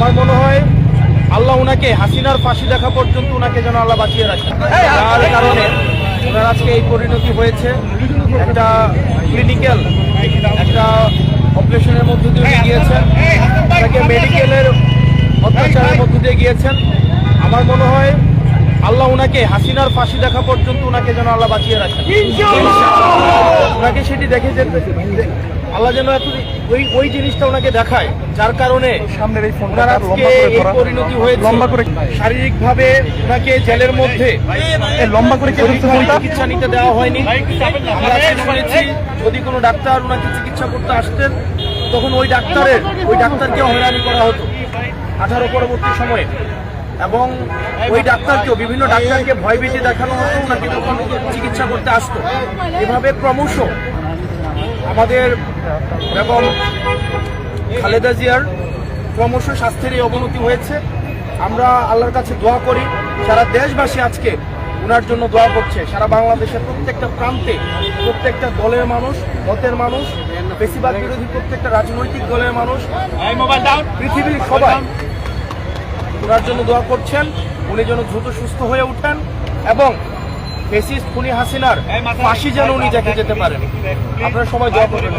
আমার মনে হয় আল্লাহ উনাকে হাসিনার ফাঁসি দেখা পর্যন্ত উনাকে যেন আল্লাহ বাঁচিয়ে রাখেন। যার কারণে ওনার আজকে এই পরিণতি হয়েছে। একটা ক্লিনিক্যাল একটা অপারেশনের মধ্য দিয়ে উনি গিয়েছেন, তাকে মেডিকেলের অত্যাচারের মধ্য দিয়ে গিয়েছেন। আমার মনে হয় আল্লাহ উনাকে হাসিনার ফাঁসি দেখা পর্যন্ত উনাকে যেন আল্লাহ বাঁচিয়ে রাখেন। ওনাকে সেটি দেখে যেতে আল্লাহ যেন ওই জিনিসটা ওনাকে দেখায়, যার কারণে ওনার আজকে এই পরিণতি হয়েছে। শারীরিকভাবে ওনাকে জেলের মধ্যে চিকিৎসা নিতে দেওয়া হয়নি। আমরা শুনেছি যদি কোনো ডাক্তার ওনাকে চিকিৎসা করতে আসতেন তখন ওই ডাক্তারকে হয়রানি করা হতো 18 পরবর্তী সময়ে, এবং ওই ডাক্তারকেও বিভিন্ন ডাক্তারকে ভয়ভীতি দেখানো হতো ওনাকে যখন চিকিৎসা করতে আসতো। এভাবে ক্রমশ আমাদের বেগম খালেদা জিয়ার ক্রমশ স্বাস্থ্যের এই অবনতি হয়েছে। আমরা আল্লাহর কাছে দোয়া করি, সারা দেশবাসী আজকে ওনার জন্য দোয়া করছে। সারা বাংলাদেশের প্রত্যেকটা প্রান্তে প্রত্যেকটা দলের মানুষ, মতের মানুষ, বেশিরভাগ বিরোধী প্রত্যেকটা রাজনৈতিক দলের মানুষ, পৃথিবীর সবাই ওনার জন্য দোয়া করছেন। উনি যেন দ্রুত সুস্থ হয়ে উঠেন এবং ফ্যাসিস্ট খুনি হাসিনার ফাঁসি যেন উনি দেখে যেতে পারেন। আপনারা সবাই দোয়া করবেন।